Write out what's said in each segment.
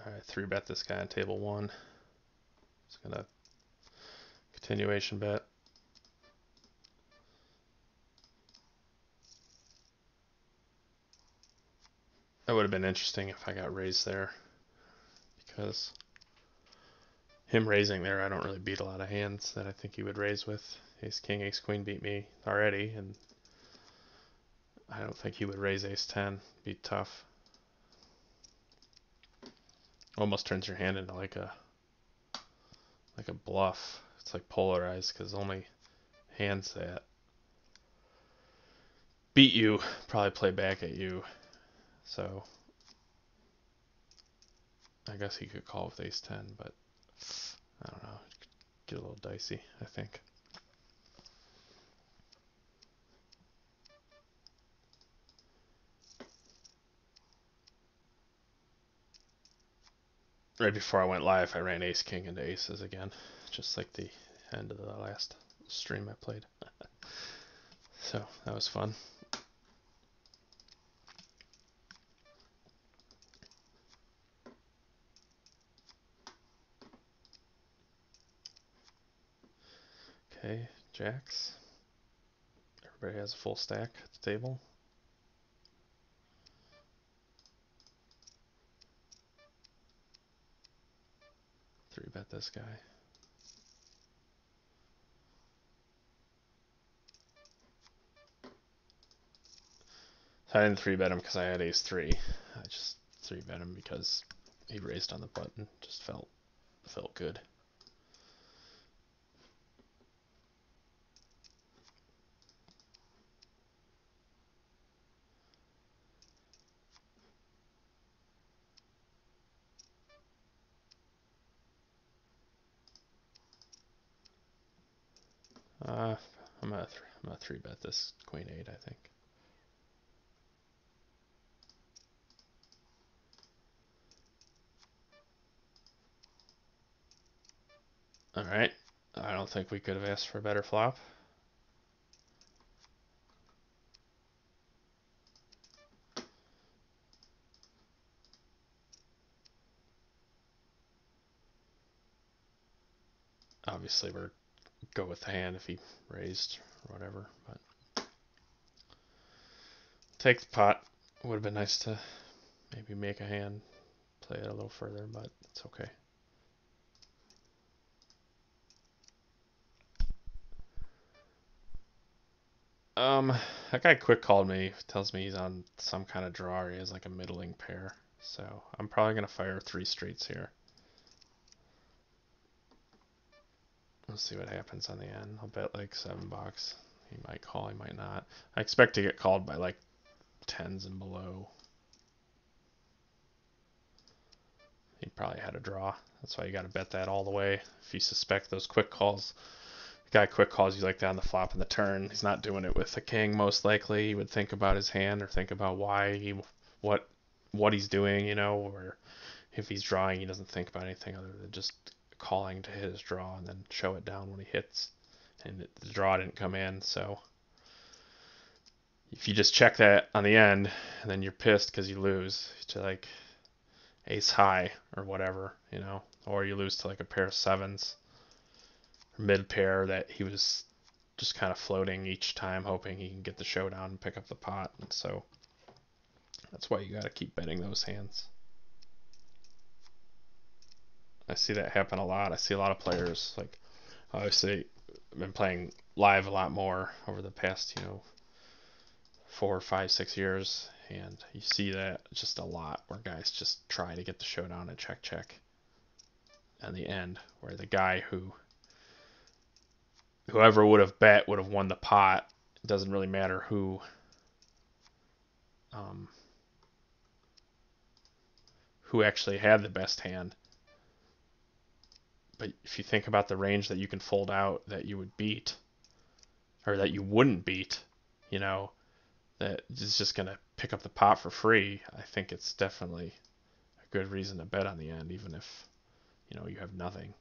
Alright, 3-bet this guy on table 1. Just gonna continuation bet. That would have been interesting if I got raised there, because him raising there, I don't really beat a lot of hands that I think he would raise with. Ace King, Ace Queen beat me already, and I don't think he would raise Ace 10. Be tough. Almost turns your hand into like a bluff. It's like polarized, because only hands that beat you probably play back at you. So I guess he could call with Ace 10, but I don't know. Get a little dicey, I think. Right before I went live, I ran Ace King into aces again, just like the end of the last stream I played. So that was fun. Okay, jacks. Everybody has a full stack at the table. Three bet this guy. So I didn't 3-bet him because I had ace 3. I just 3-bet him because he raised on the button. Just felt good. I'm gonna 3-bet this queen 8, I think. All right. I don't think we could have asked for a better flop. Obviously, we're go with the hand if he raised or whatever, but take the pot. Would have been nice to maybe make a hand, play it a little further, but it's okay. That guy quick called me, tells me he's on some kind of draw. He has like a middling pair, so I'm probably gonna fire 3 straights here. Let's see what happens on the end. I'll bet like $7. He might call, he might not. I expect to get called by like 10s and below. He probably had a draw. That's why you got to bet that all the way. If you suspect those quick calls, the guy quick calls you like that on the flop and the turn. He's not doing it with the king, most likely. He would think about his hand or think about what he's doing, you know, or if he's drawing, he doesn't think about anything other than just calling to hit his draw and then show it down when he hits. And the draw didn't come in, so if you just check that on the end and then you're pissed because you lose to like ace high or whatever, you know, or you lose to like a pair of 7s, mid pair that he was just kind of floating each time, hoping he can get the showdown and pick up the pot. And so that's why you got to keep betting those hands. I see that happen a lot. I see a lot of players, like, obviously I've been playing live a lot more over the past, 4, 5, 6 years, and you see that just a lot where guys just try to get the showdown and check in the end, where the guy whoever would have bet would have won the pot. It doesn't really matter who actually had the best hand. But if you think about the range that you can fold out that you would beat, or that you wouldn't beat, you know, that is just going to pick up the pot for free, I think it's definitely a good reason to bet on the end, even if, you have nothing.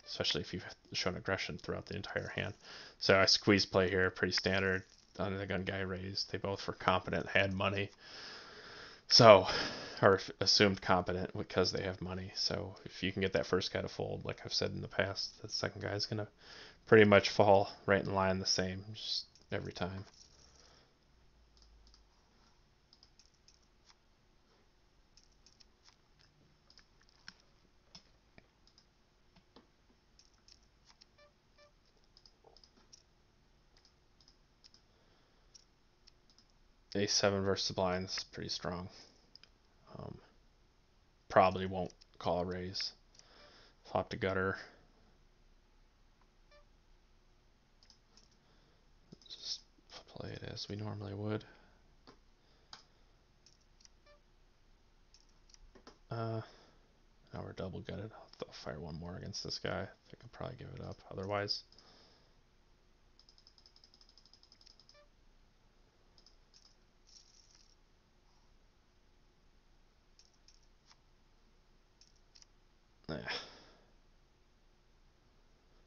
Especially if you've shown aggression throughout the entire hand. So I squeeze play here, pretty standard. Under the gun guy raised. They both were competent, had money. So are assumed competent because they have money. So if you can get that first guy to fold, like I've said in the past, the second guy is gonna pretty much fall right in line the same just every time. A7 versus the blinds is pretty strong. Um, Probably won't call a raise. Flop to gutter. Just play it as we normally would. Now we're double gutted. I'll fire one more against this guy. I could probably give it up otherwise. Eh.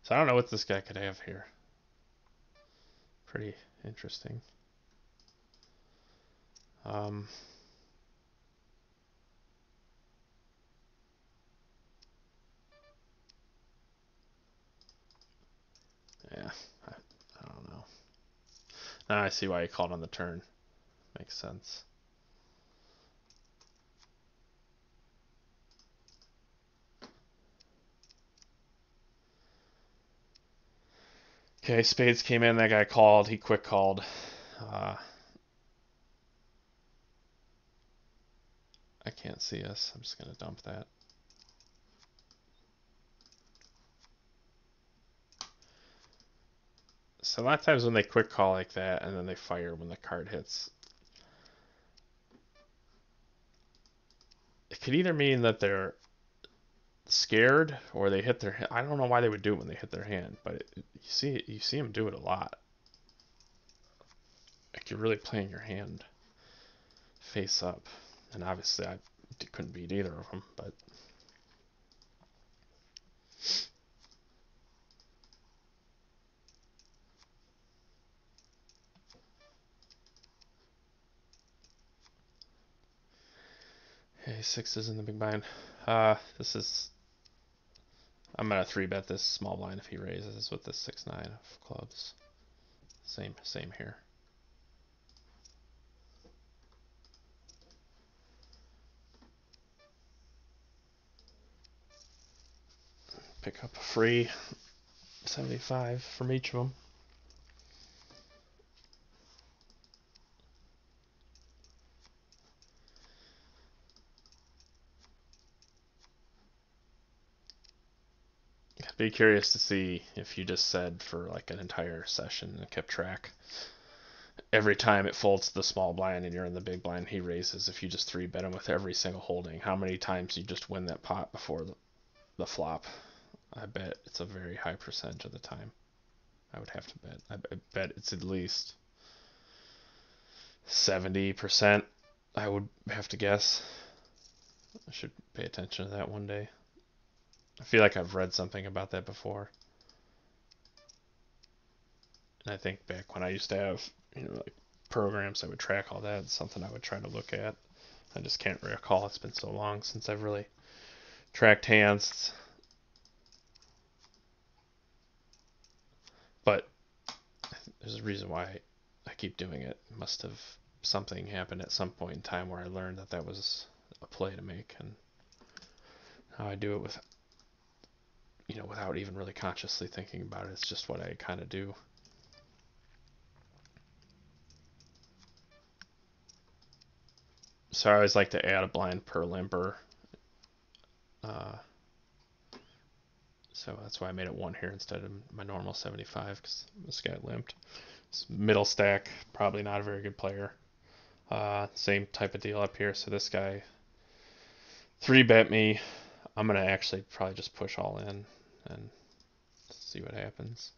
So I don't know what this guy could have here. Pretty interesting. Um, yeah, I don't know. Now I see why he called on the turn. Makes sense. Okay, spades came in. That guy called. He quick called. Uh, I can't see us. I'm just gonna dump that. So a lot of times when they quick call like that and then they fire when the card hits, it could either mean that they're scared or they hit their. I don't know why they would do it when they hit their hand, but you see them do it a lot. Like you're really playing your hand face up, and obviously I couldn't beat either of them, but. Hey, sixes in the big blind. This is. I'm gonna three bet this small blind if he raises with this 6-9 of clubs. Same here. Pick up a free 75 from each of them. I'd be curious to see if you just said for like an entire session and kept track. Every time it folds to the small blind and you're in the big blind, he raises. If you just three bet him with every single holding, how many times you just win that pot before the flop? I bet it's a very high percentage of the time. I would have to bet. I bet it's at least 70%. I would have to guess. I should pay attention to that one day. I feel like I've read something about that before. And I think back when I used to have, like programs that would track all that, it's something I would try to look at. I just can't recall. It's been so long since I've really tracked hands. But there's a reason why I keep doing it. Must have something happened at some point in time where I learned that that was a play to make, and how I do it with, without even really consciously thinking about it. It's just what I kind of do. So I always like to add a blind per limper. Uh, so that's why I made it one here instead of my normal 75, because this guy limped. Middle stack, probably not a very good player. Same type of deal up here. So this guy three bet me. I'm gonna actually probably just push all in and see what happens.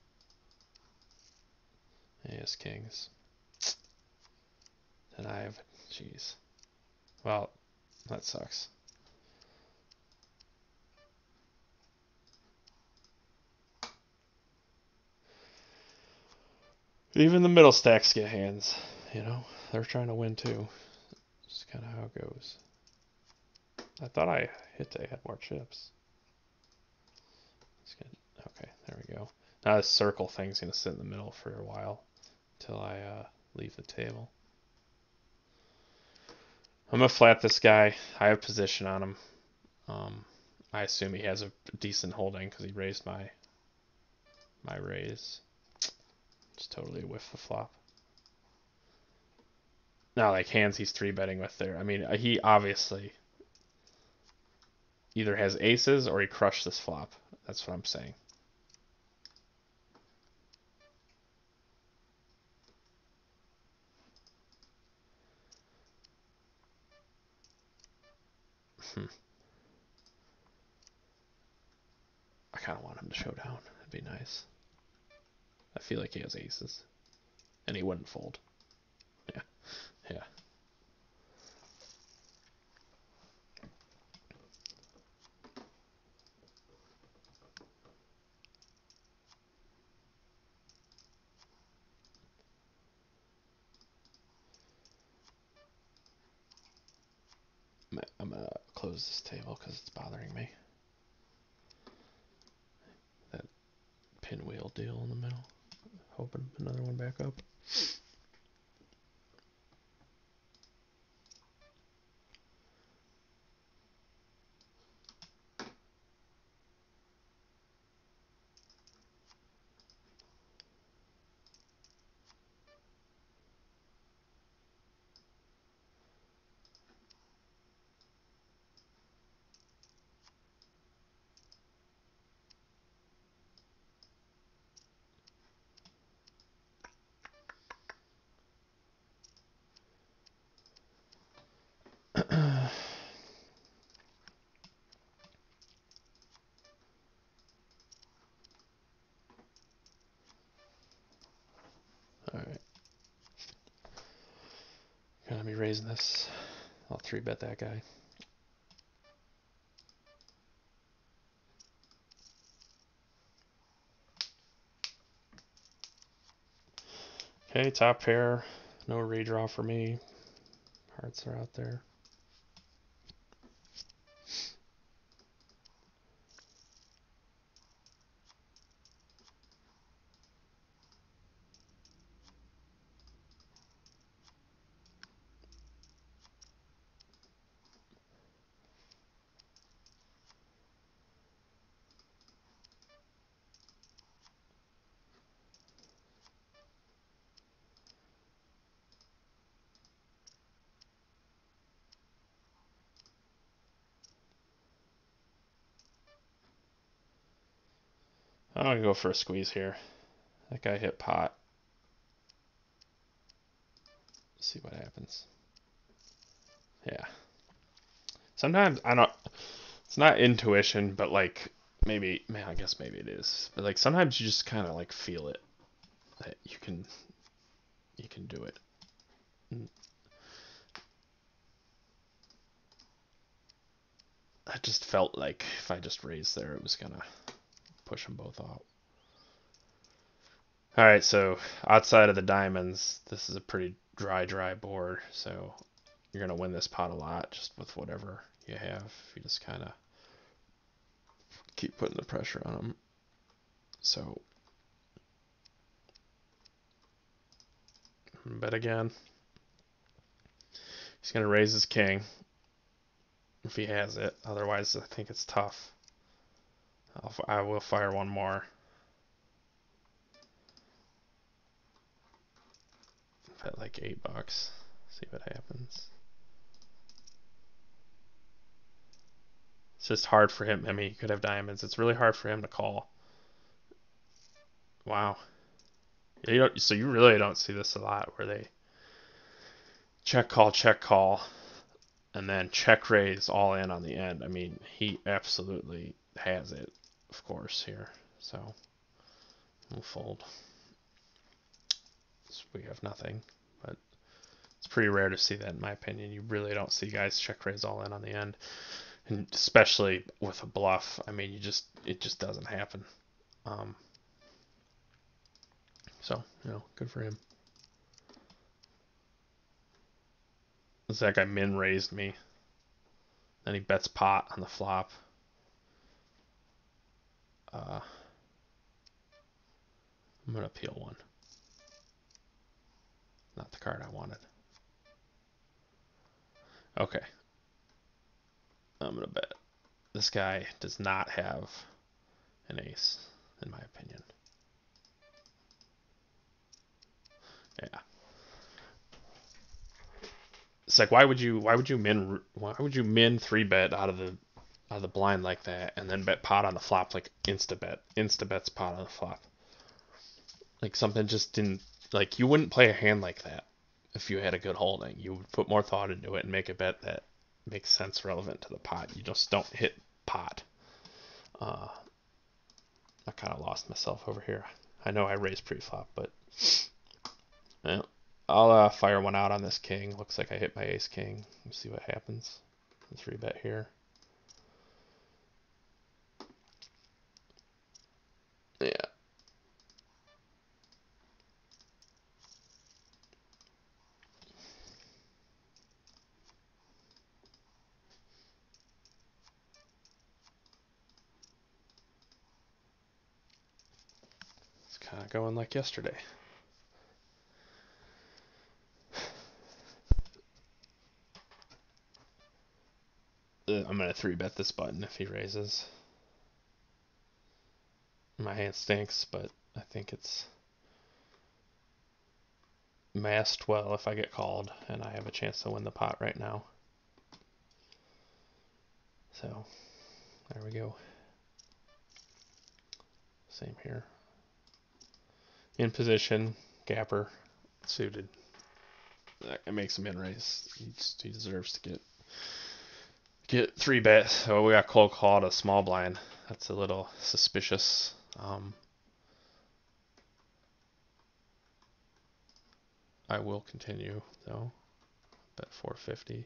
Yes, kings. And I have, jeez. Well, that sucks. Even the middle stacks get hands. They're trying to win too. Just kind of how it goes. I thought I hit to add more chips. Let's get, okay, there we go. Now this circle thing's gonna sit in the middle for a while until I leave the table. I'm gonna flat this guy. I have position on him. I assume he has a decent holding because he raised my raise. Just totally whiff the flop. Now, like hands he's 3-betting with there. I mean, he obviously either has aces or he crushed this flop. That's what I'm saying. I kind of want him to show down. That'd be nice. I feel like he has aces. And he wouldn't fold. Yeah. Yeah. I'm going to close this table because it's bothering me. That pinwheel deal in the middle. Hoping another one back up. Alright. Gonna be raising this. I'll 3-bet that guy. Okay, top pair. No redraw for me. Hearts are out there. I'm gonna go for a squeeze here. That guy hit pot. Let's see what happens. Yeah. Sometimes I don't. It's not intuition, but like maybe, man, I guess maybe it is. But like sometimes you just kind of like feel it that you can do it. I just felt like if I just raised there, it was gonna push them both out. All right, so outside of the diamonds, this is a pretty dry board. So you're gonna win this pot a lot just with whatever you have. You just kind of keep putting the pressure on them. So bet again. He's gonna raise his king if he has it. Otherwise, I think it's tough. I will fire one more. Bet like $8. See what happens. It's just hard for him. I mean, he could have diamonds. It's really hard for him to call. Wow. So you really don't see this a lot where they check call, and then check raise all in on the end. I mean, he absolutely has it, of course, here. So we'll fold. So we have nothing, but it's pretty rare to see that, in my opinion. You really don't see guys check raise all in on the end, and especially with a bluff. I mean, it just doesn't happen. So good for him. That guy min raised me. and he bets pot on the flop. I'm gonna peel one. Not the card I wanted. Okay. I'm gonna bet. This guy does not have an ace, in my opinion. Yeah. It's like why would you min 3-bet out of the blind like that and then bet pot on the flop like insta bets pot on the flop. Like something just didn't, like you wouldn't play a hand like that if you had a good holding. You would put more thought into it and make a bet that makes sense relevant to the pot. You just don't hit pot. I kind of lost myself over here. I know I raised pre-flop, but yeah. I'll fire one out on this king. Looks like I hit my ace king. Let's see what happens. 3-bet here. Yeah. It's kind of going like yesterday. I'm going to 3-bet this button if he raises. My hand stinks, but I think it's masked well if I get called, and I have a chance to win the pot right now. So, there we go. Same here. In position, gapper, suited. That makes him in raise. He deserves to get 3-bet. So we got cold called a small blind. That's a little suspicious. I will continue though. Bet 450.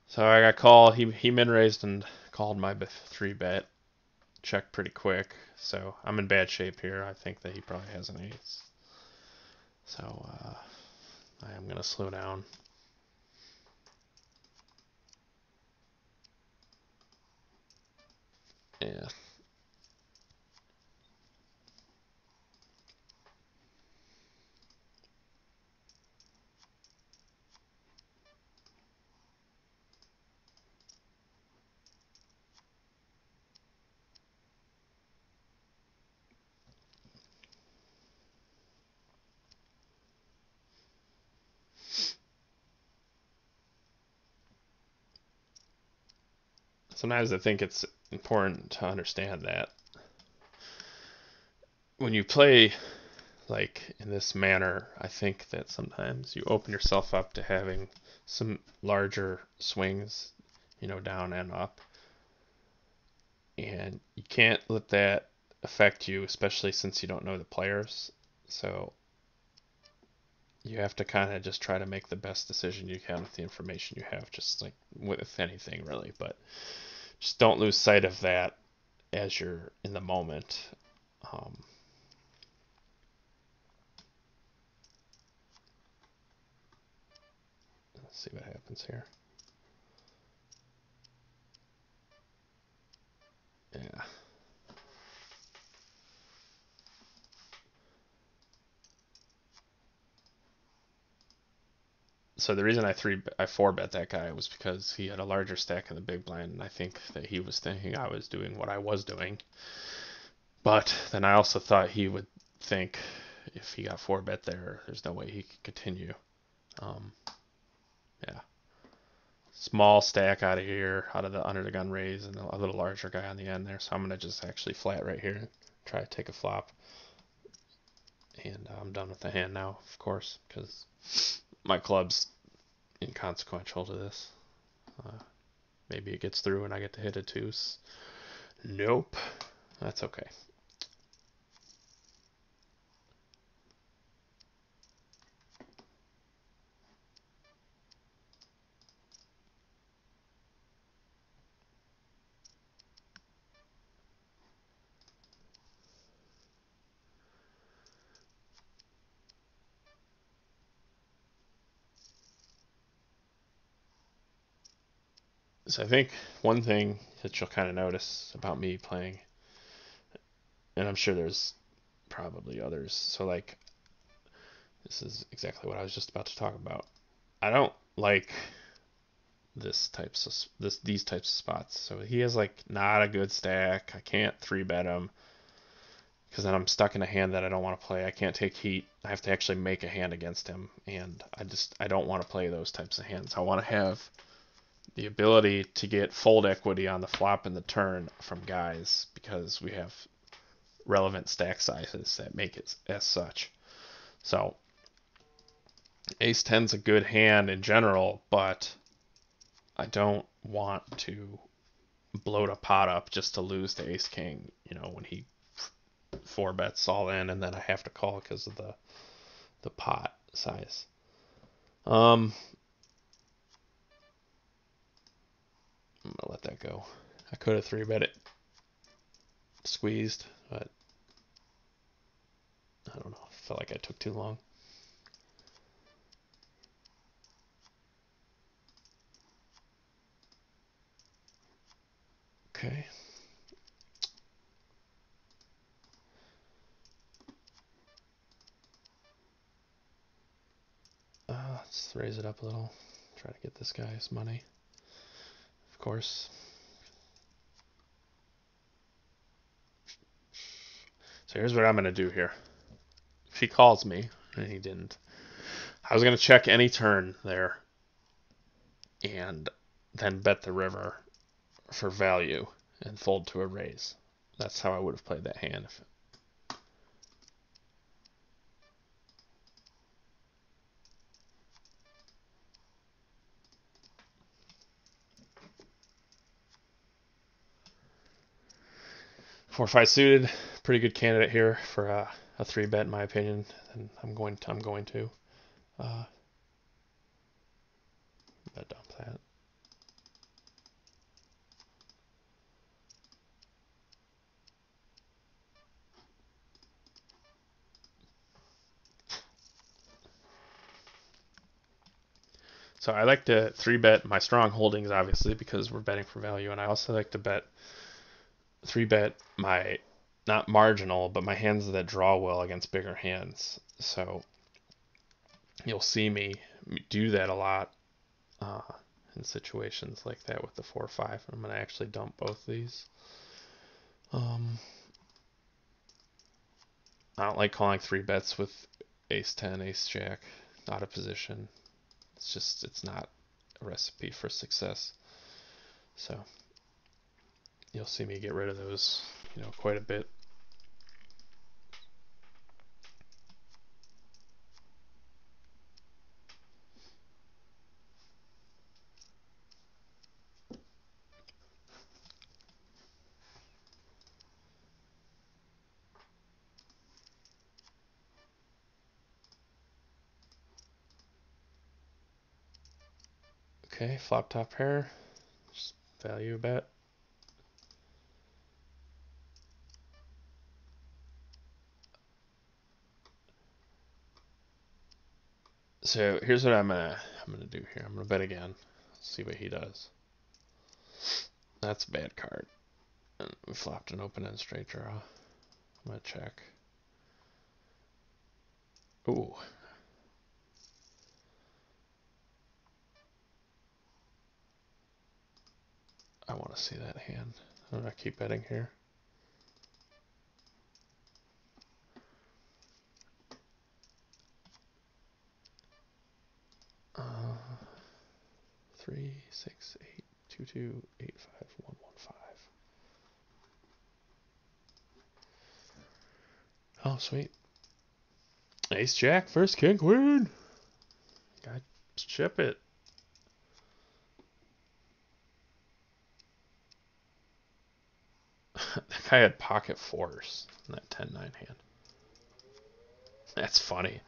So I got called. He min raised and called my 3-bet. Checked pretty quick. So I'm in bad shape here. I think that he probably has an ace. So I am gonna slow down. Yeah. Sometimes I think it's important to understand that when you play like in this manner, I think that sometimes you open yourself up to having some larger swings, down and up. And you can't let that affect you, especially since you don't know the players. So you have to kind of just try to make the best decision you can with the information you have, just like with anything really. But just don't lose sight of that as you're in the moment. Let's see what happens here. Yeah. So the reason I 4-bet that guy was because he had a larger stack in the big blind, and I think that he was thinking I was doing what I was doing. But then I also thought he would think if he got 4-bet there, there's no way he could continue. Yeah. Small stack out of here, out of the under the gun raise, and a little larger guy on the end there. So I'm gonna just actually flat right here, try to take a flop, and I'm done with the hand now, of course, because my club's inconsequential to this. Maybe it gets through and I get to hit a 2. Nope. That's okay. So I think one thing that you'll kind of notice about me playing, and I'm sure there's probably others. So like this is exactly what I was just about to talk about. I don't like these types of spots. So he has like not a good stack. I can't three bet him because then I'm stuck in a hand that I don't want to play. I can't take heat. I have to actually make a hand against him, and I don't want to play those types of hands. I want to have the ability to get fold equity on the flop and the turn from guys because we have relevant stack sizes that make it as such. So ace 10's a good hand in general, but I don't want to bloat a pot up just to lose to ace king, when he four bets all in and then I have to call because of the pot size. I'm gonna let that go. I could have three bet it squeezed, but I don't know. I felt like I took too long. Okay. Let's raise it up a little. Try to get this guy's money. Of course. So here's what I'm going to do here. If he calls me, and he didn't, I was going to check any turn there and then bet the river for value and fold to a raise. That's how I would have played that hand. Four five suited, pretty good candidate here for a three bet in my opinion, and I'm going to bet dump that. So I like to three bet my strong holdings obviously because we're betting for value, and I also like to bet three bet my not marginal but my hands that draw well against bigger hands. So you'll see me do that a lot in situations like that with the 4-5. I'm going to actually dump both these. I don't like calling three bets with ace 10, ace jack out of position. It's not a recipe for success. So you'll see me get rid of those, quite a bit. Okay, flop top pair, just value bet. So here's what I'm gonna do here. I'm gonna bet again. See what he does. That's a bad card. And we flopped an open end straight draw. I'm gonna check. Ooh. I want to see that hand. I'm gonna keep betting here. Uh, 3, 6, 8, 2, 2, 8, 5, 1, 1, 5. Oh, sweet. Ace Jack, first king, queen. God, chip it. That guy had pocket fours in that 10-9 hand. That's funny.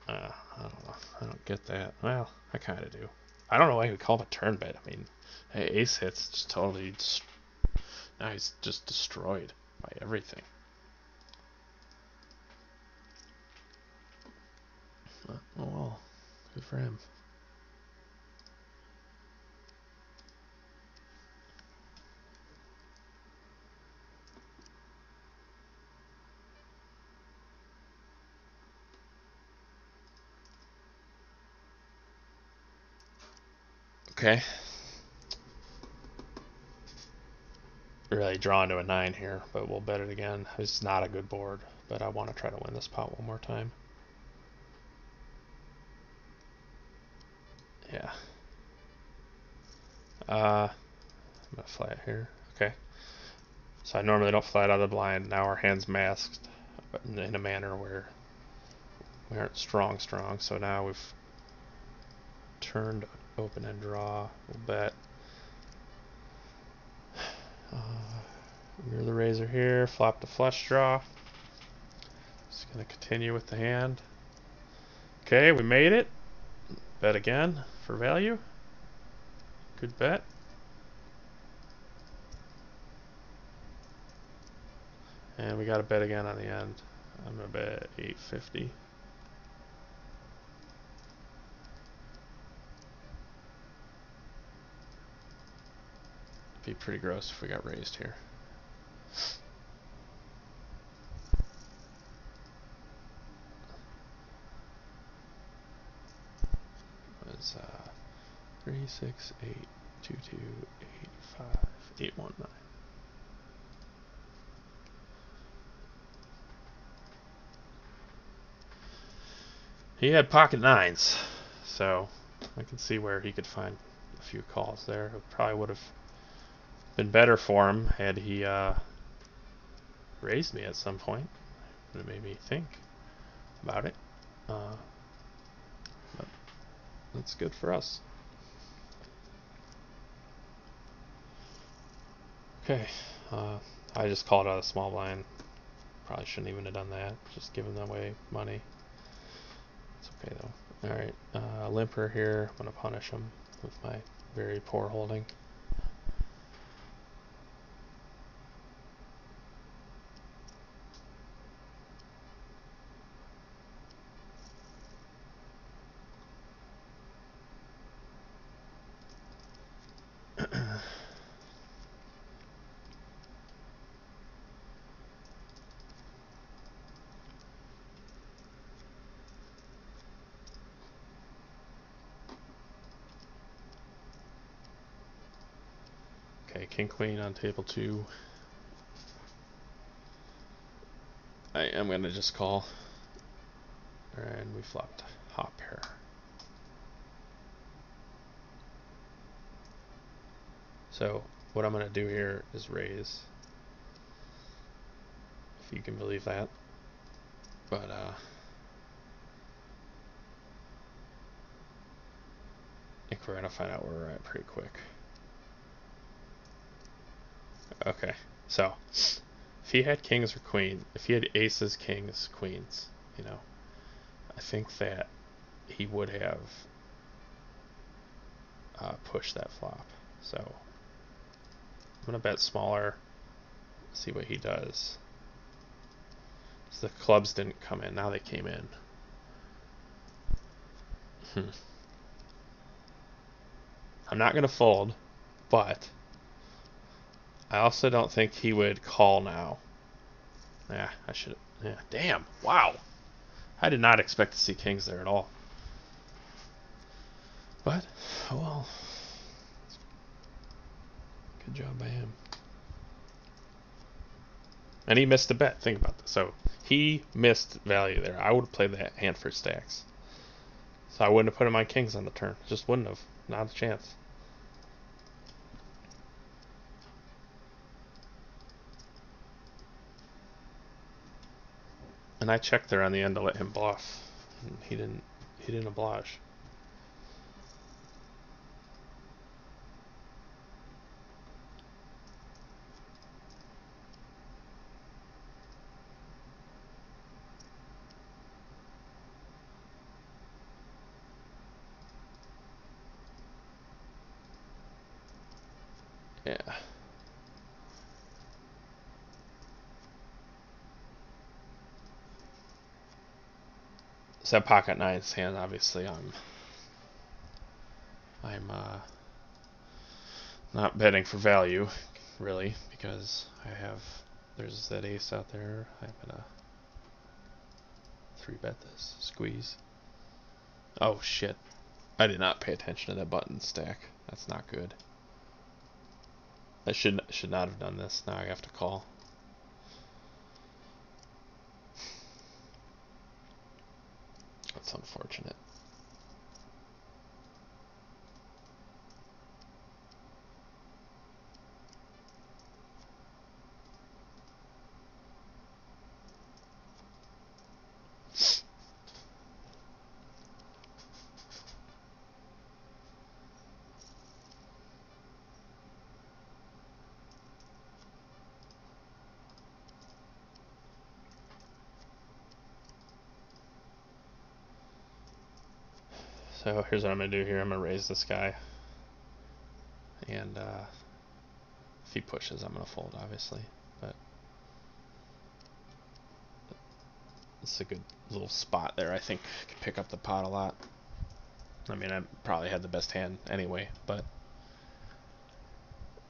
I don't know. I don't get that. Well, I kind of do. I don't know why he would call it a turn bet. I mean, hey, ace hits just totally. Now he's just destroyed by everything. Oh well, good for for him. Okay. Really drawn to a 9 here, but we'll bet it again. It's not a good board, but I want to try to win this pot one more time. Yeah. I'm gonna flat here. Okay. So I normally don't flat out of the blind. Now our hand's masked in a manner where we aren't strong. So now we've turned open and draw. We'll bet. Mirror the razor here. Flop to flush draw. Just gonna continue with the hand. Okay, we made it. Bet again for value. Good bet. And we got to bet again on the end. I'm gonna bet 850. Be pretty gross if we got raised here. It's 3, 6, 8, 2, 2, 8, 5, 8, 1, 9. He had pocket nines, so I can see where he could find a few calls there. It probably would have been better for him had he raised me at some point. It would have made me think about it. But that's good for us. Okay, I just called out a small blind. Probably shouldn't even have done that. Just giving away money. It's okay though. Alright, limper here. I'm going to punish him with my very poor holding. Okay, king queen on table 2. I am going to just call. And we flopped hop pair. So what I'm going to do here is raise, if you can believe that. But I think we're going to find out where we're at pretty quick. Okay, so if he had kings or queen, if he had aces, kings, queens, you know, I think that he would have pushed that flop. So I'm going to bet smaller, see what he does. So the clubs didn't come in, now they came in. I'm not going to fold, but I also don't think he would call now. Yeah, I should. Yeah, damn. Wow. I did not expect to see kings there at all. But, oh well. Good job by him. And he missed a bet. Think about this. So he missed value there. I would have played that hand for stacks. So I wouldn't have put him on kings on the turn. Just wouldn't have. Not a chance. And I checked there on the end to let him bluff. And he didn't oblige. Yeah. So that pocket nines hand, obviously, I'm I'm not betting for value, really, because there's that ace out there. I'm gonna 3-bet this, squeeze. Oh shit, I did not pay attention to that button stack. That's not good. I should not have done this. Now I have to call. That's unfortunate. So here's what I'm gonna do here. I'm gonna raise this guy, and if he pushes, I'm gonna fold, obviously. But it's a good little spot there. I think I could pick up the pot a lot. I mean, I probably had the best hand anyway, but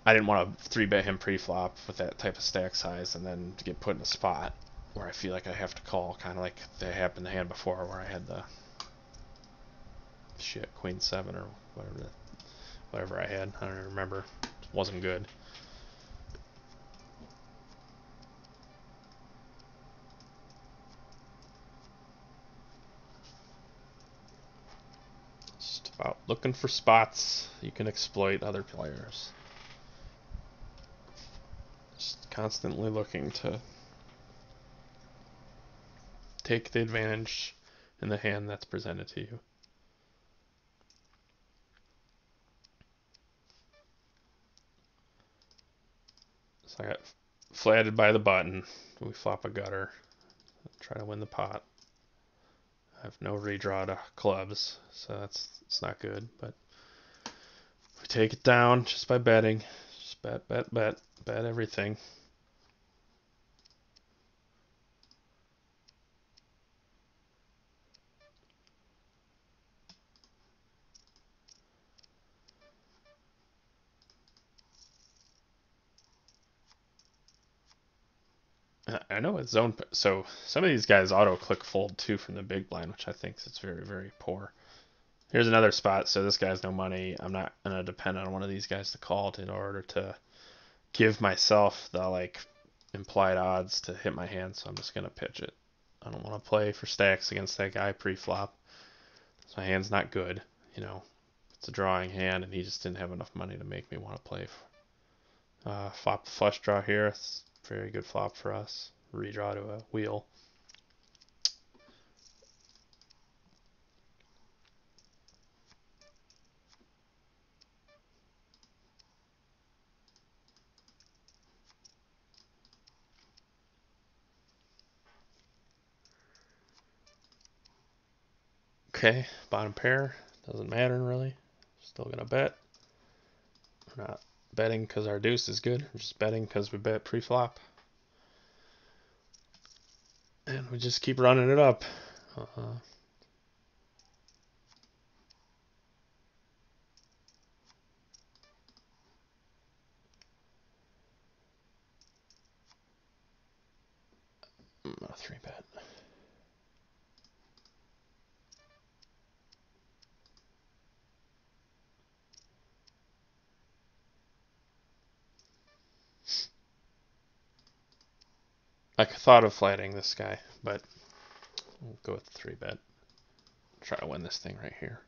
I didn't want to 3-bet him pre-flop with that type of stack size and then get put in a spot where I feel like I have to call, kind of like that happened the hand before where I had the Queen 7 or whatever I had. I don't remember. It wasn't good. Just about looking for spots you can exploit other players. Just constantly looking to take the advantage in the hand that's presented to you. So I got flatted by the button. We flop a gutter. Try to win the pot. I have no redraw to clubs, so it's not good. But we take it down just by betting. Just bet everything. I know it's zone. So some of these guys auto click fold too from the big blind, which I think is very, very poor. Here's another spot. So this guy's no money. I'm not gonna depend on one of these guys to call it in order to give myself the implied odds to hit my hand. So I'm just gonna pitch it. I don't want to play for stacks against that guy pre-flop. So my hand's not good. It's a drawing hand, and he just didn't have enough money to make me want to play. Flop flush draw here. It's a very good flop for us. Redraw to a wheel. Okay, bottom pair. Doesn't matter really. Still gonna bet. We're not betting because our deuce is good. We're just betting because we bet pre-flop. And we just keep running it up. Uh-huh. I'm gonna 3-bet. I thought of flatting this guy, but we'll go with the 3-bet. Try to win this thing right here.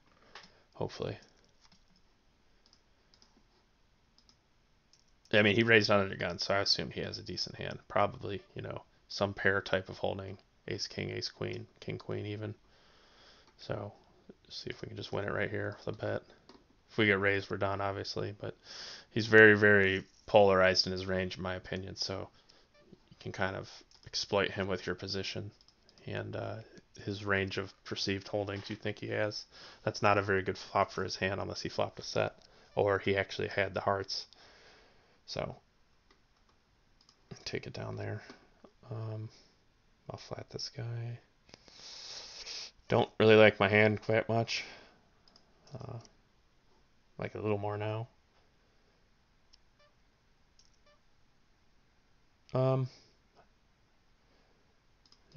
Hopefully. I mean, he raised under the gun, so I assumed he has a decent hand. Probably, some pair type of holding. Ace, king, ace, queen, king, queen even. So, see if we can just win it right here with a bet. If we get raised, we're done, obviously. But he's very, very polarized in his range, in my opinion. So, you can kind of exploit him with your position and his range of perceived holdings you think he has. That's not a very good flop for his hand unless he flopped a set or he actually had the hearts. So, take it down there. I'll flat this guy. Don't really like my hand quite much. Like a little more now.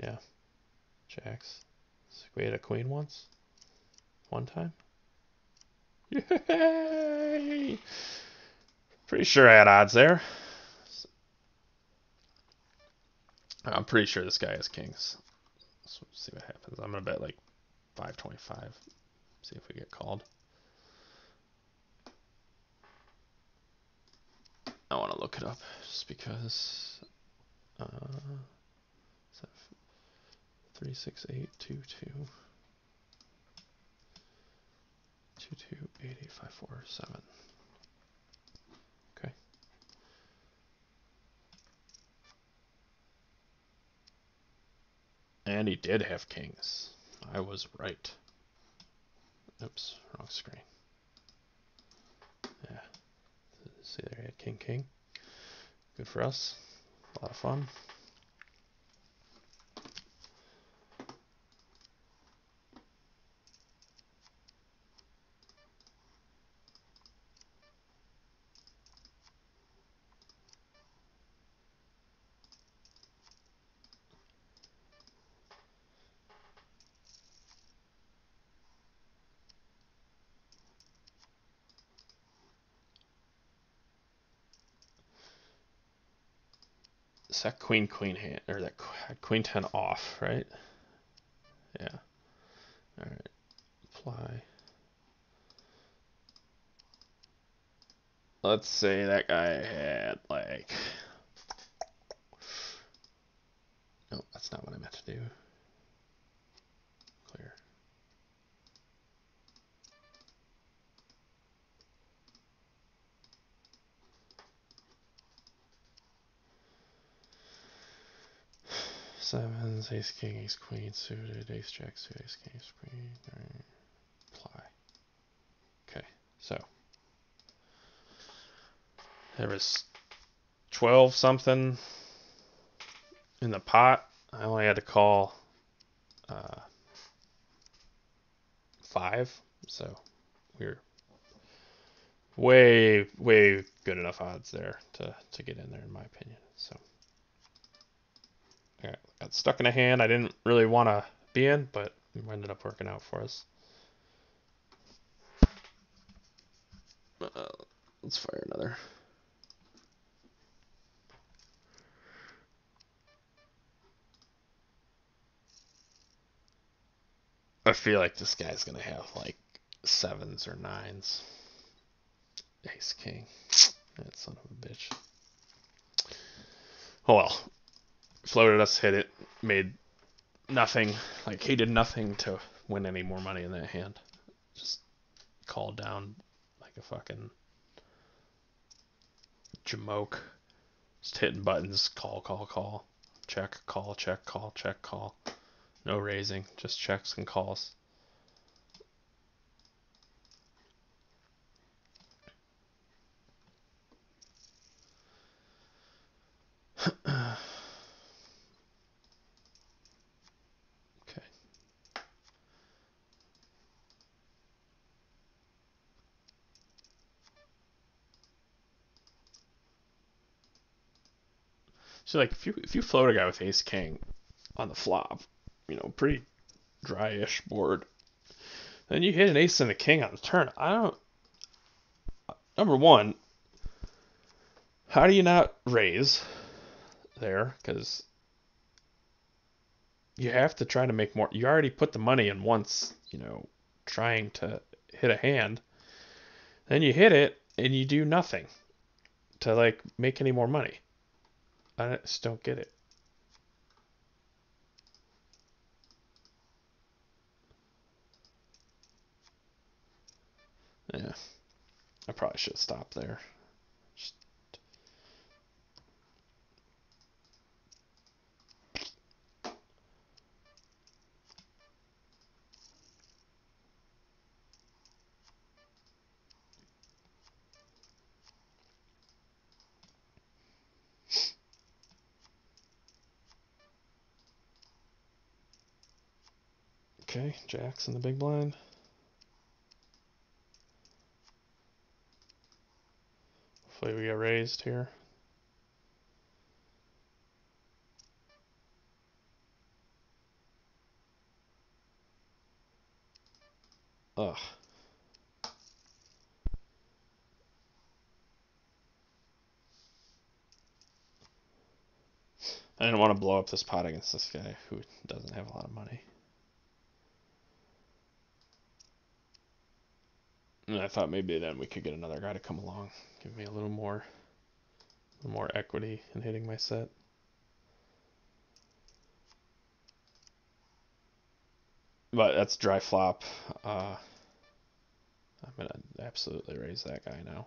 Yeah, jacks. So we had a queen once. One time. Yay! Pretty sure I had odds there. I'm pretty sure this guy has kings. So let's see what happens. I'm gonna bet like 525. See if we get called. I want to look it up just because. 36822 2288547. Okay. And he did have kings. I was right. Oops, wrong screen. Yeah. See there, he had king, king. Good for us. A lot of fun. Is that queen queen hand or that queen 10 off, right? Yeah. All right. Apply. Let's say that guy had like. No, that's not what I meant to do. Clear. Sevens, ace king, ace queen, suited, ace jack, suited, ace king, ace queen. Right. Apply. Okay, so there was 12 something in the pot. I only had to call 5, so we were way good enough odds there to get in there, in my opinion. So I got stuck in a hand I didn't really want to be in, but it ended up working out for us. Let's fire another. I feel like this guy's gonna have like 7s or 9s. Ace king. That son of a bitch. Oh well. Floated us, hit it, made nothing. Like he did nothing to win any more money in that hand. Just called down like a fucking jamoke. Just hitting buttons. Call, call, call. Check, call, check, call, check, call. No raising. Just checks and calls. Okay. So like if you float a guy with ace king on the flop, pretty dry-ish board, then you hit an ace and a king on the turn. I don't. Number one, how do you not raise there? Because you have to try to make more. You already put the money in once, trying to hit a hand. Then you hit it and you do nothing to like make any more money. I just don't get it. Yeah, I probably should stop there. Just... Okay, Jack's in the big blind. Hopefully we get raised here. Ugh. I didn't want to blow up this pot against this guy who doesn't have a lot of money. And I thought maybe then we could get another guy to come along, give me a little more equity in hitting my set. But that's dry flop. I'm gonna absolutely raise that guy now.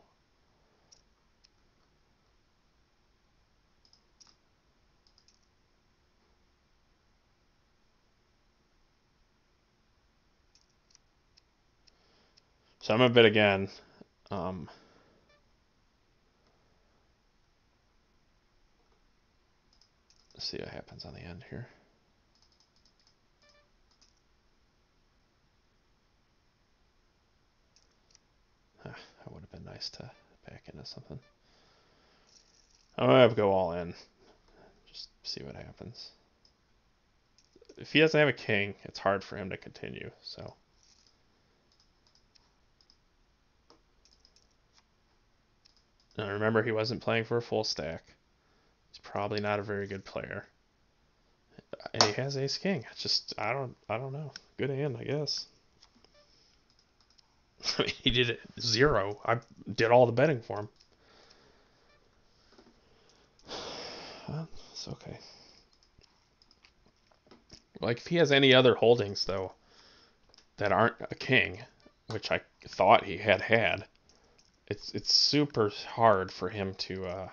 So I'm gonna bid again. Let's see what happens on the end here. That would have been nice to back into something. I'm gonna go all in. Just see what happens. If he doesn't have a king, it's hard for him to continue. So. Now remember, he wasn't playing for a full stack. He's probably not a very good player. And he has ace king. It's just I don't know. Good hand, I guess. I mean, he did it 0. I did all the betting for him. Well, it's okay. Like if he has any other holdings though that aren't a king, which I thought he had, it's super hard for him to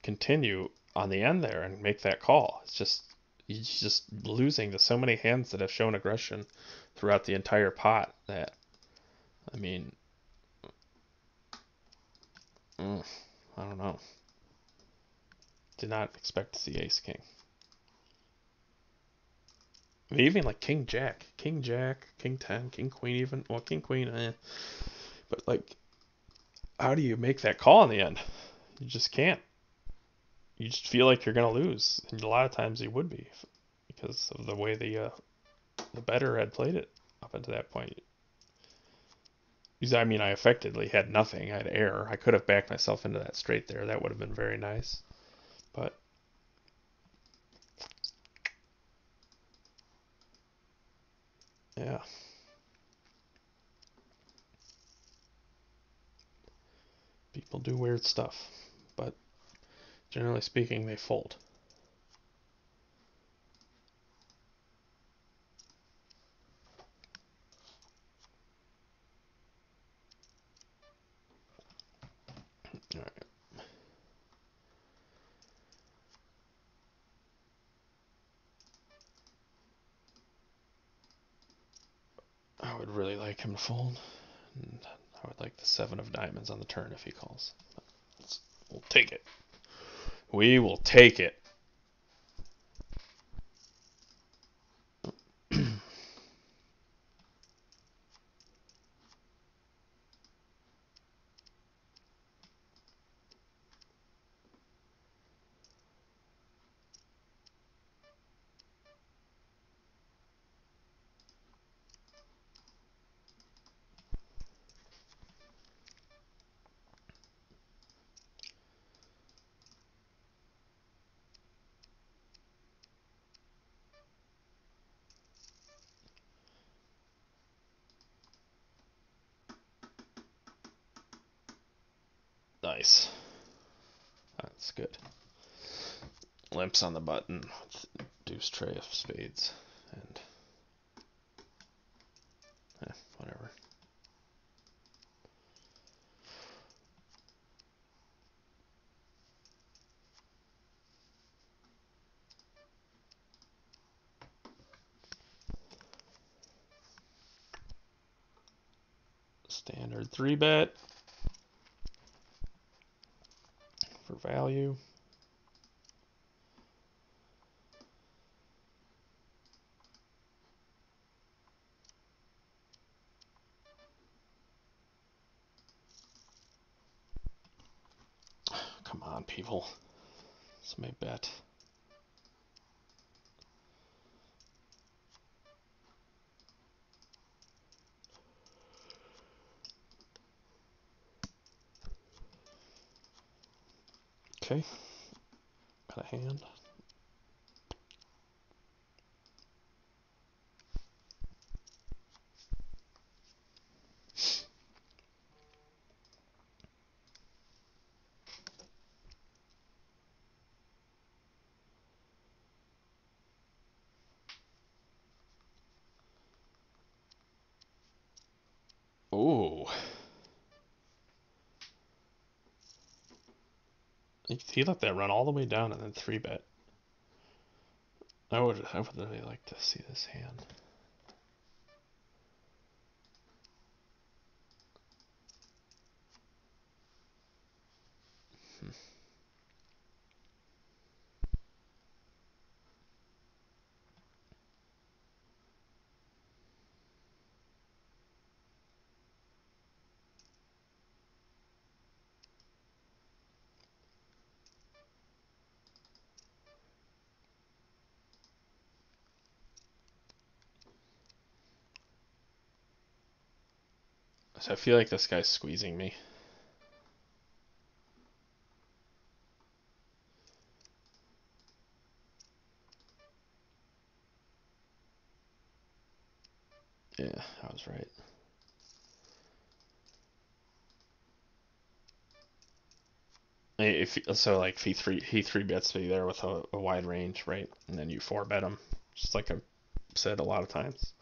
continue on the end there and make that call. It's just he's just losing to so many hands that have shown aggression throughout the entire pot that I mean I don't know. Did not expect to see ace king. I mean, even like king jack, king 10, king queen even. Well, king queen, but like, how do you make that call in the end? You just can't. You just feel like you're gonna lose, and a lot of times you would be because of the way the bettor had played it up until that point. Because I mean, I effectively had nothing. I had air. I could have backed myself into that straight there. That would have been very nice, but. Yeah. People do weird stuff, but generally speaking, they fold. All right. I would really like him to fold, and I would like the 7 of diamonds on the turn if he calls. We'll take it. We will take it. Nice. That's good. Limps on the button with deuce tray of spades. And whatever. Standard 3-bet for value. on, people. Somebody bet. Okay. Got a hand. Ooh. He let that run all the way down and then 3-bet. I would really like to see this hand. So I feel like this guy's squeezing me. Yeah, I was right. If so, like he 3-bets me there with a wide range, right? And then you 4-bet him, just like I said a lot of times.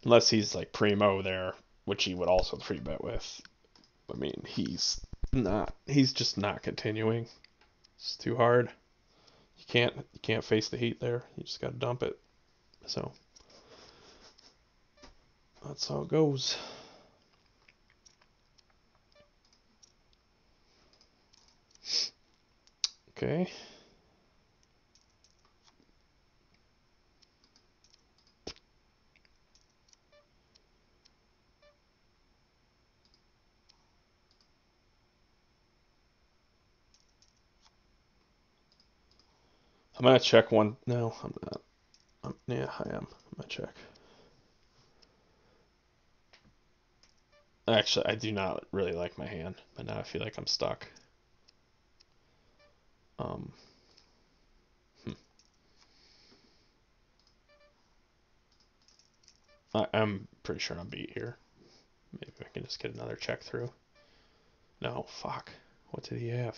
Unless he's like primo there, which he would also 3-bet with. I mean, he's not. He's just not continuing. It's too hard. You can't face the heat there. You just got to dump it. So that's how it goes. Okay. I'm gonna check one. No, I'm not. Yeah, I am. I'm gonna check. Actually, I do not really like my hand, but now I feel like I'm stuck. Um, hmm. I'm pretty sure I'm beat here. Maybe I can just get another check through. No, fuck. What did he have?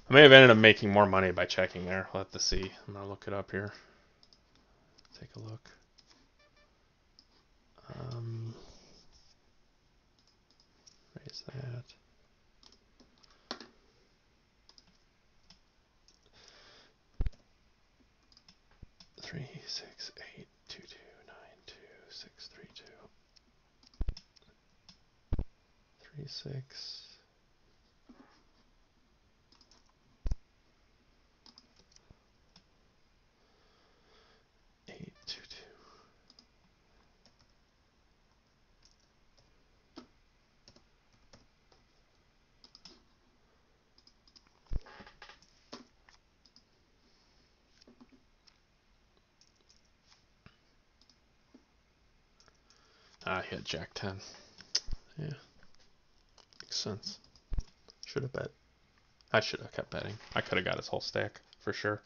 I may have ended up making more money by checking there. We'll have to see. I'm gonna look it up here. Take a look. Raise that. Three, 6, 8, 2, 2, 9, 2, 6, 3, 2. 3, 6. 8, 2, 2. Ah, he had Jack 10. Yeah, makes sense. Should have bet. I should have kept betting. I could have got his whole stack for sure.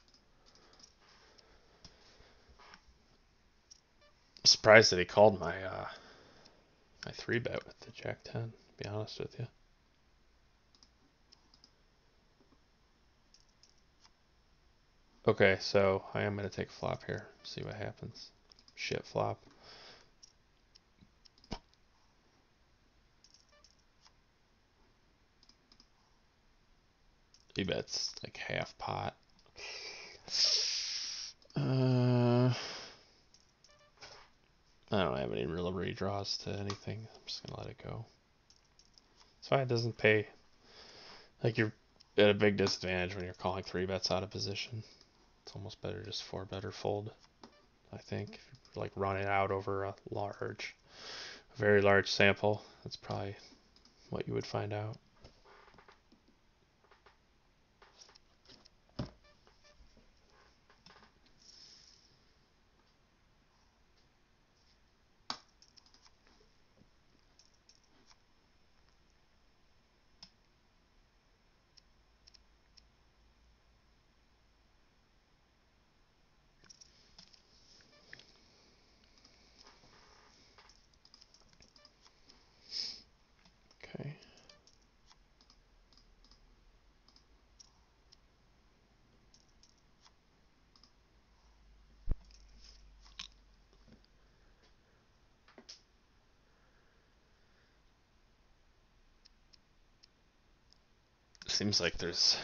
Surprised that he called my 3-bet with the Jack 10. To be honest with you. Okay, so I am gonna take a flop here. See what happens. Shit flop. He bets like half pot. I don't have any real redraws to anything. I'm just gonna let it go. That's why it doesn't pay. Like you're at a big disadvantage when you're calling 3-bets out of position. It's almost better just 4-bet or fold. I think if you're like running out over a very large sample, that's probably what you would find out. Seems like there's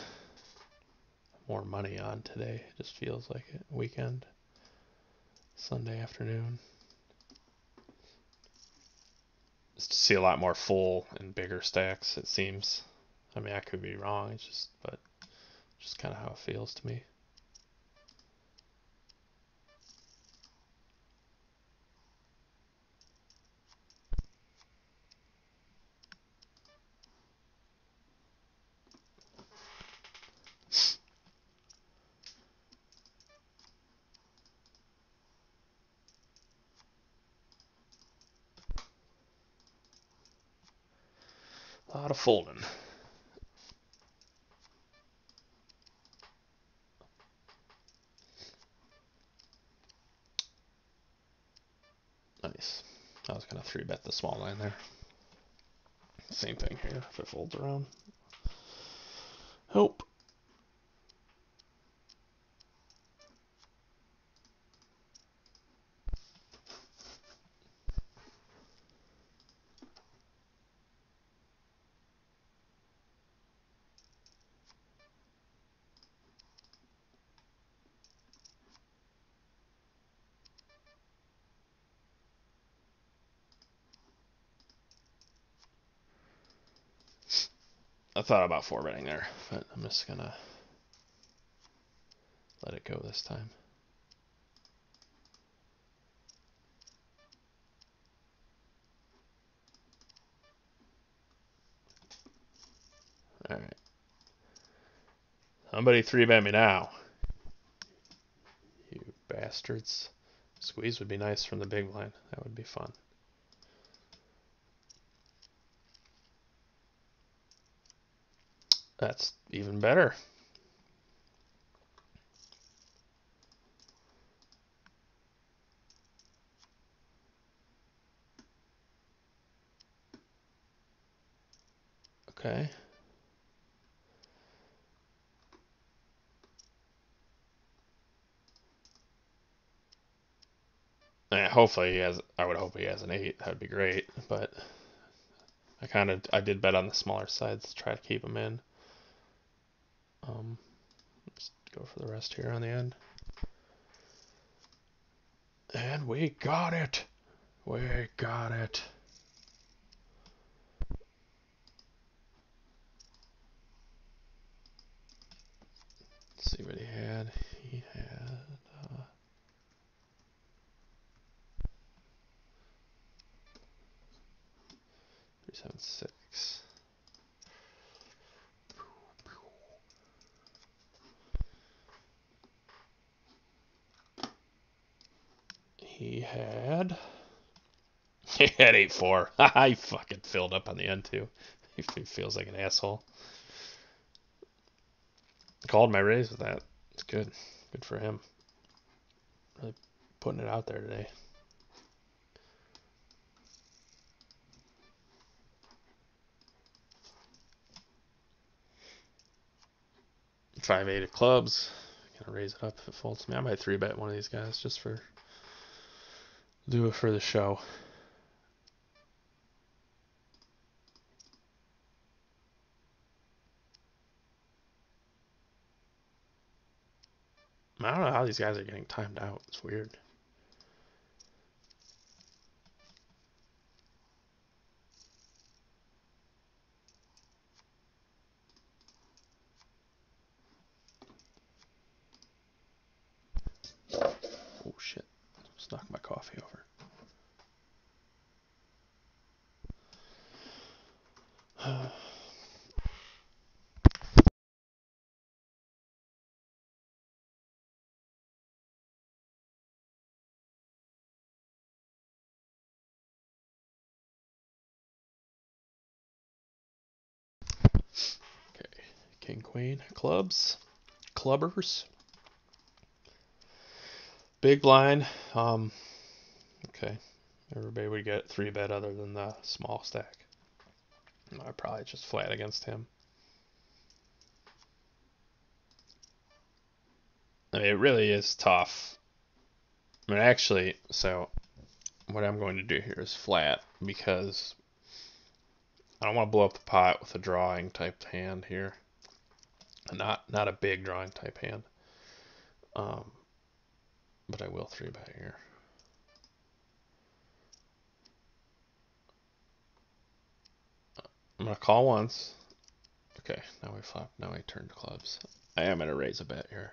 more money on today. It just feels like it. Weekend. Sunday afternoon. Just to see a lot more full and bigger stacks, it seems. I mean, I could be wrong. It's just kind of how it feels to me. A lot of folding. Nice. I was gonna 3-bet the small line there. Same thing here if it folds around. Hope. I thought about 4-betting there, but I'm just gonna let it go this time. All right. Somebody 3-bet me now. You bastards. Squeeze would be nice from the big blind. That would be fun. That's even better. Okay. Yeah, hopefully he has. I would hope he has an 8. That'd be great. But I did bet on the smaller sides to try to keep him in. Just go for the rest here on the end. And we got it. We got it. Let's see what he had. He had 376. He had 8-4. I fucking filled up on the end too. He feels like an asshole. Called my raise with that. It's good. Good for him. Really putting it out there today. Five eight of clubs. Gonna raise it up if it folds me. I might 3-bet one of these guys just for do it for the show. I don't know how these guys are getting timed out. It's weird. Oh shit. Just knocked my coffee over. Okay. King, queen, clubs. Clubbers. Big blind. Okay. Everybody would get 3-bet other than the small stack. I probably just flat against him. I mean, it really is tough. I mean, actually, so what I'm going to do here is flat because I don't want to blow up the pot with a drawing type hand here. Not a big drawing type hand. Um, but I will 3-bet here. I'm gonna call once. Okay, now we flop. Now I turn to clubs. I am gonna raise a bet here.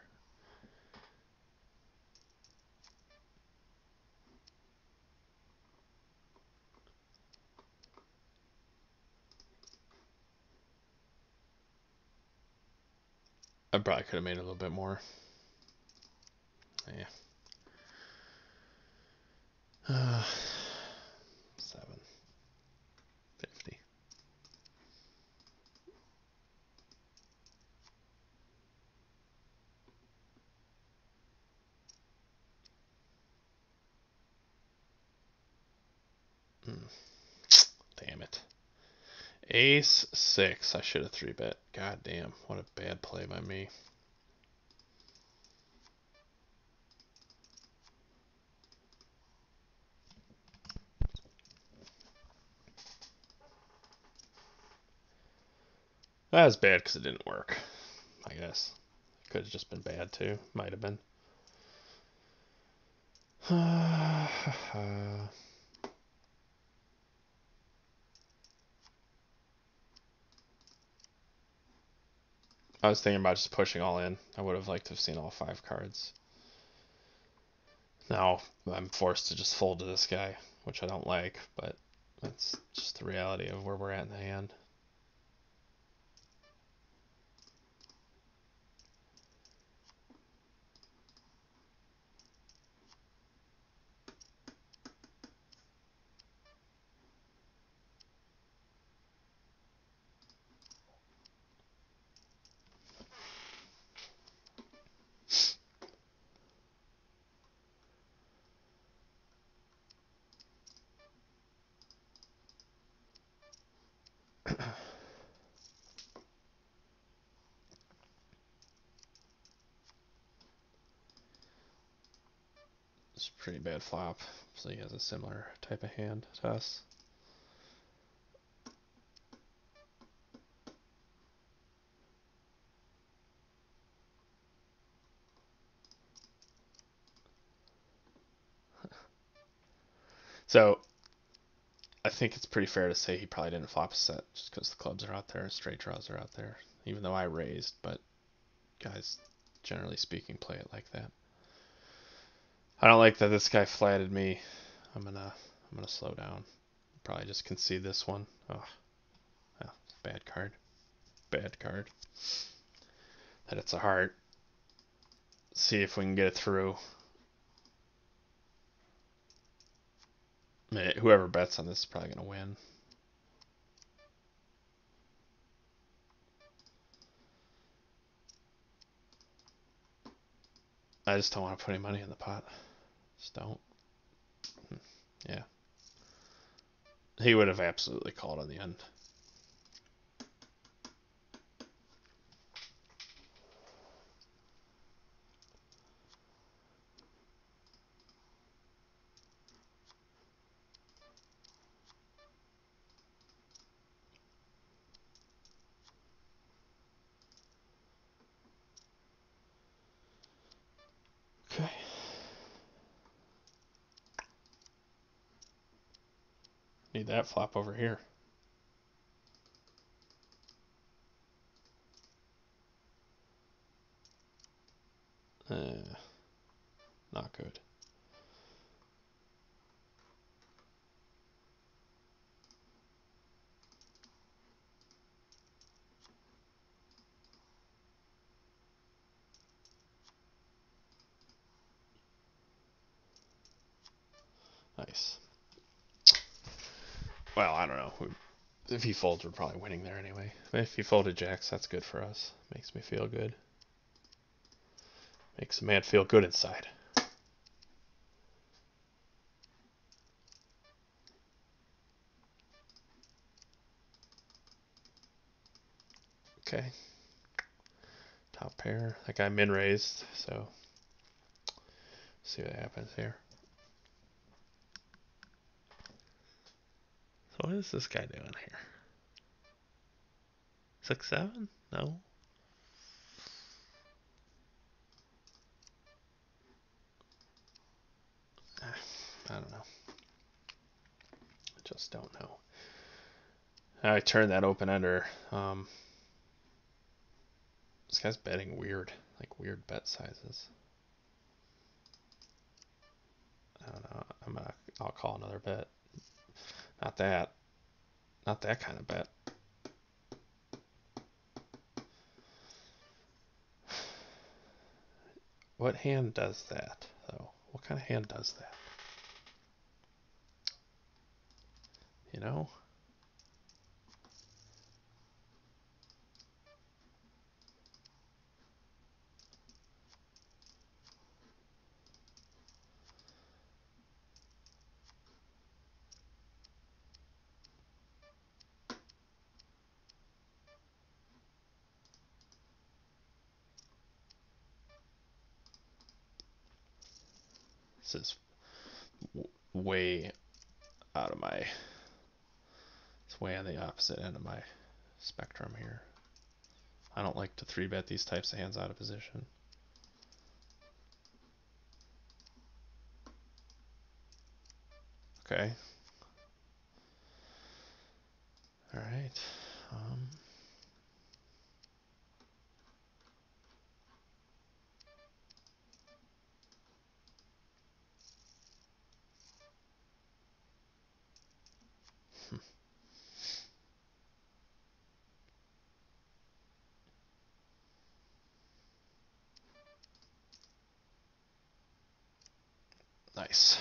I probably could have made a little bit more. Yeah. 750. Damn it. Ace 6. I should have 3-bet. God damn. What a bad play by me. That was bad because it didn't work. I guess. Could have just been bad too. Might have been. I was thinking about just pushing all in. I would have liked to have seen all 5 cards. Now I'm forced to just fold to this guy, which I don't like, but that's just the reality of where we're at in the hand. It's a pretty bad flop, so he has a similar type of hand to us. So I think it's pretty fair to say he probably didn't flop a set just because the clubs are out there, straight draws are out there. Even though I raised, but guys, generally speaking, play it like that. I don't like that this guy flatted me. I'm gonna slow down. Probably just concede this one. Oh, yeah, bad card. Bad card. That it's a heart. See if we can get it through. I mean, whoever bets on this is probably gonna win. I just don't want to put any money in the pot. Just don't. Yeah. He would have absolutely called in the end. Okay. Need that flop over here. Not good. Nice. Well, I don't know. If he folds, we're probably winning there anyway. If he folded jacks, that's good for us. Makes me feel good. Makes a man feel good inside. Okay. Top pair. That guy min raised, so see what happens here. So what is this guy doing here? 6-7? No. I don't know. I just don't know. I turned that open-ender. This guy's betting weird, like weird bet sizes. I don't know. I'll call another bet. Not that. Not that kind of bet. What hand does that, though? What kind of hand does that? You know? This is way out of my... It's way on the opposite end of my spectrum here. I don't like to 3-bet these types of hands out of position. Okay. All right. Nice.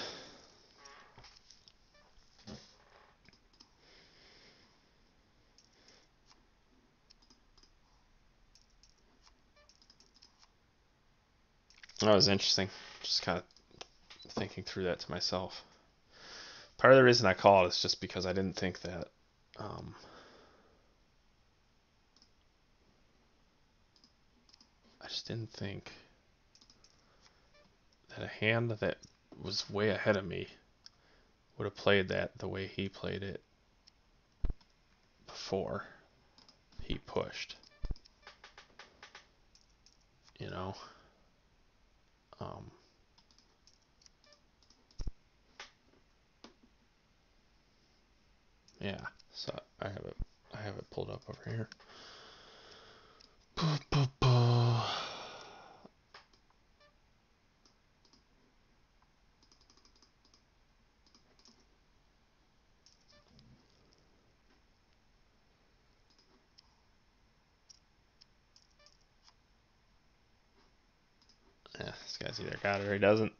That was interesting. Just kind of thinking through that to myself. Part of the reason I called is just because I didn't think that I just didn't think that a hand that was way ahead of me would have played that the way he played it before he pushed. You know? Yeah. So I have it pulled up over here. Yeah, this guy's either got it or he doesn't.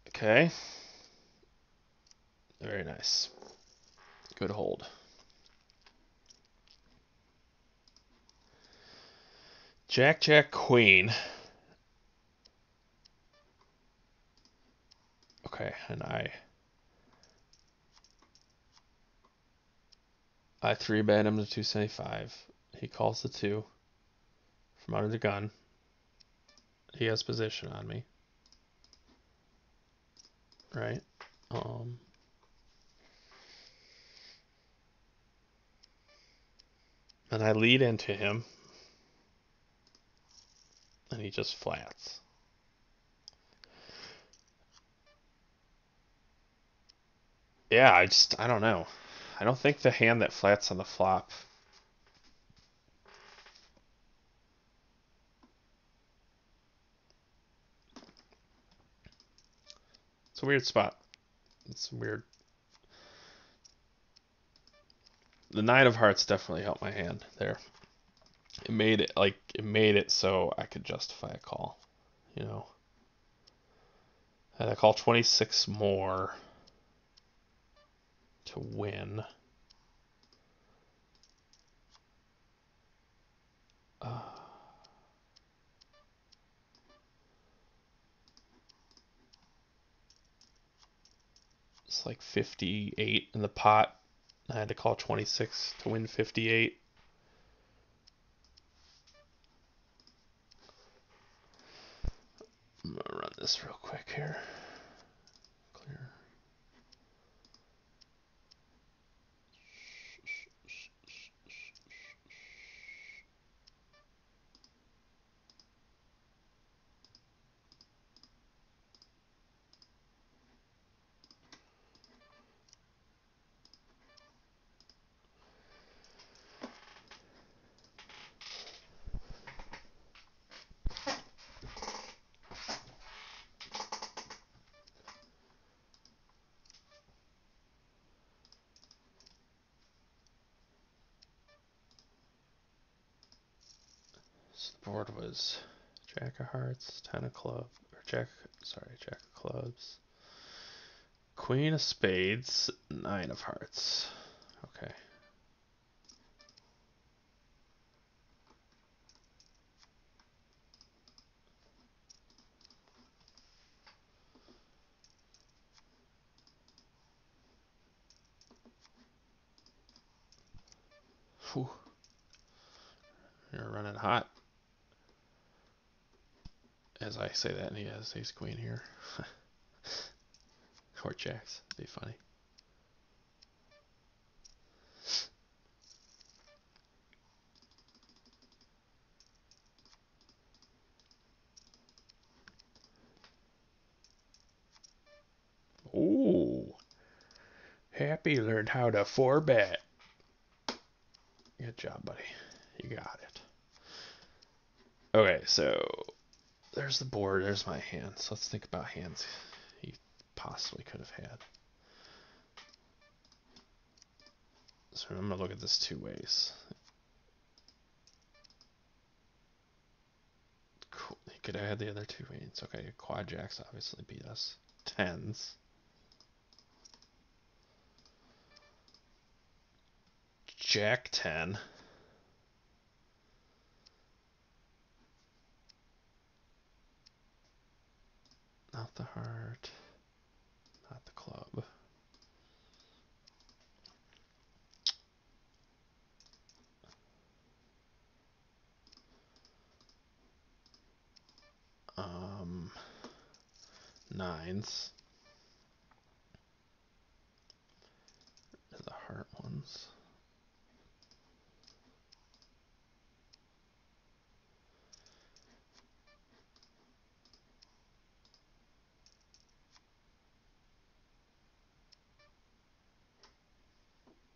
Okay. Very nice. Good hold. Jack, Jack, Queen. Okay, and I 3-bet him to 275. He calls the 2 from under the gun. He has position on me. Right? And I lead into him. And he just flats. Yeah, I don't know. I don't think the hand that flats on the flop. It's a weird spot. It's weird. The 9 of hearts definitely helped my hand there. It made it so I could justify a call, you know. And I call 26 more to win. It's like 58 in the pot. I had to call 26 to win 58. I'm gonna run this real quick here. Clear. The board was Jack of Hearts, Ten of Clubs, or Jack of Clubs, Queen of Spades, Nine of Hearts. Okay. Whew. You're running hot. As I say that, and he has ace queen here. Or jacks. That'd be funny. Ooh. Happy learned how to 4-bet. Good job, buddy. You got it. Okay, so there's the board. There's my hands. Let's think about hands he possibly could have had. So I'm going to look at this two ways. Cool. He could have had the other two queens. Okay, quad jacks obviously beat us. Tens. Jack 10. Not the heart. Not the club. Nines. The heart ones.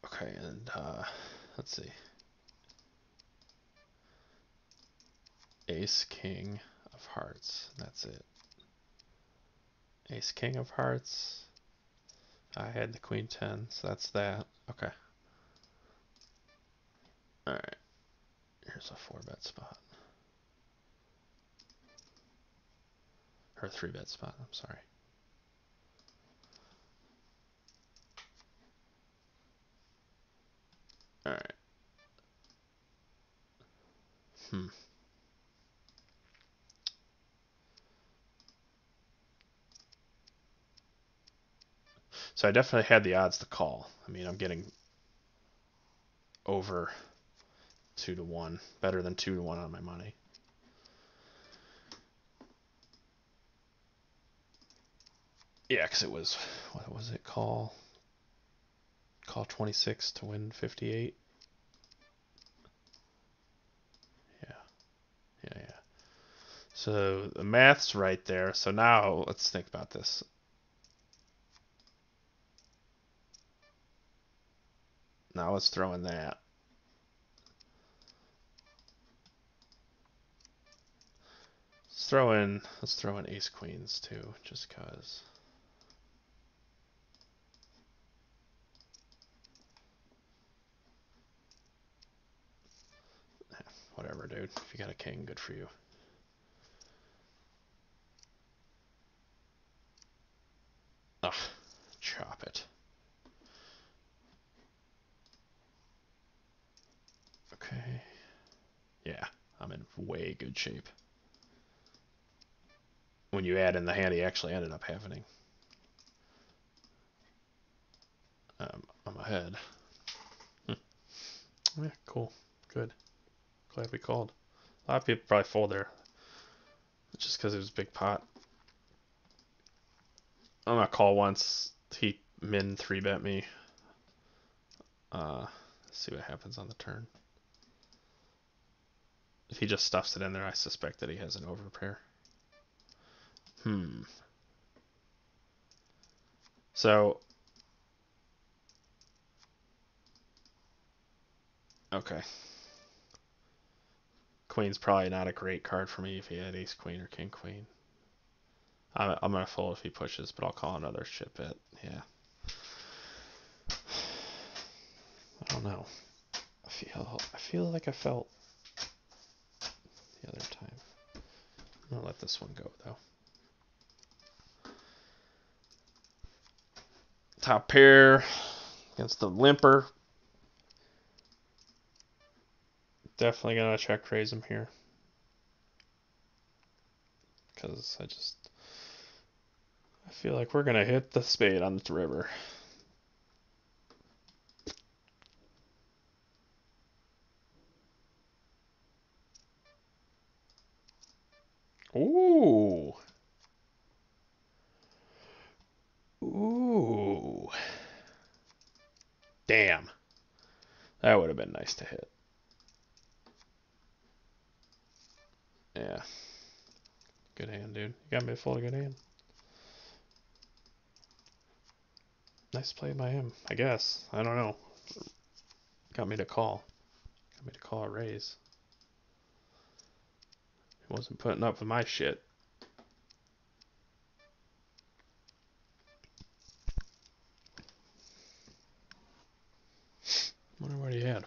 Okay, and let's see. Ace, king of hearts. That's it. Ace, king of hearts. I had the queen 10, so that's that. Okay. Alright. Here's a 4-bet spot. Or 3-bet spot, I'm sorry. Alright. So I definitely had the odds to call. I mean, I'm getting over 2-1. Better than 2-1 on my money. Yeah, because it was, what was it, call 26 to win 58. Yeah. So the math's right there. So now let's think about this. Now let's throw in that. Let's throw in ace queens too, just cause. Whatever, dude. If you got a king, good for you. Ugh, chop it. Okay. Yeah, I'm in way good shape. When you add in the hand he actually ended up having. I'm ahead. Yeah, cool. Good. Glad we called. A lot of people probably fold there. Just because it was a big pot. I'm gonna call once. He min 3-bet me. See what happens on the turn. If he just stuffs it in there, I suspect that he has an overpair. So, okay. Queen's probably not a great card for me if he had ace queen or king queen. I'm gonna fold if he pushes, but I'll call another shit bet. Yeah. I don't know. I feel like I felt the other time. I'm gonna let this one go though. Top pair against the limper. Definitely gonna check raise him here. Because I feel like we're gonna hit the spade on the river. Ooh. Ooh. Damn. That would have been nice to hit. Yeah. Good hand, dude. You got me full of good hand. Nice play by him, I guess. I don't know. Got me to call. Got me to call a raise. He wasn't putting up with my shit. Wonder what he had.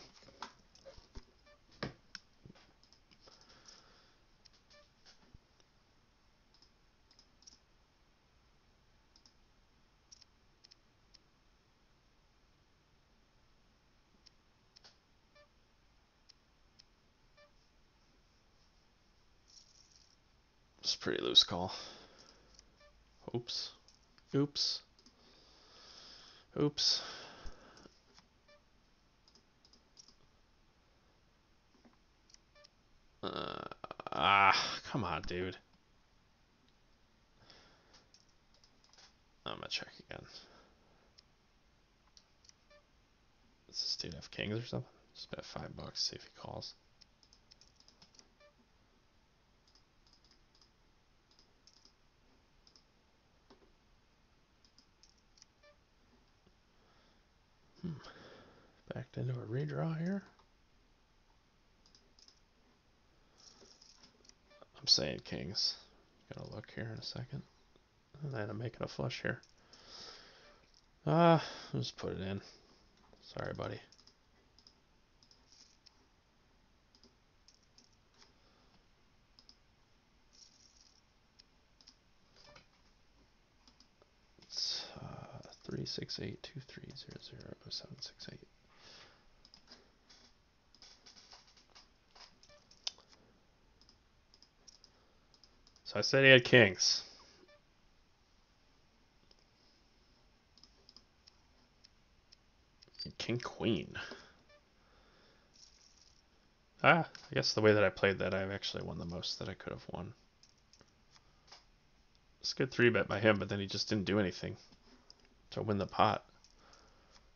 It's a pretty loose call. Oops. Oops. Oops. Come on, dude. I'm gonna check again. Does this dude have kings or something? Just bet $5, see if he calls. Backed into a redraw here. I'm saying kings. Gotta look here in a second. And then I'm making a flush here. I'll just put it in. Sorry, buddy. It's 36823000768. So I said he had kings. King queen. I guess the way that I played that, I've actually won the most that I could have won. It's a good 3-bet by him, but then he just didn't do anything to win the pot.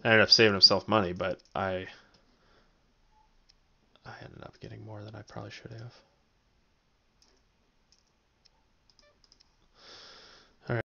I ended up saving himself money, but I ended up getting more than I probably should have.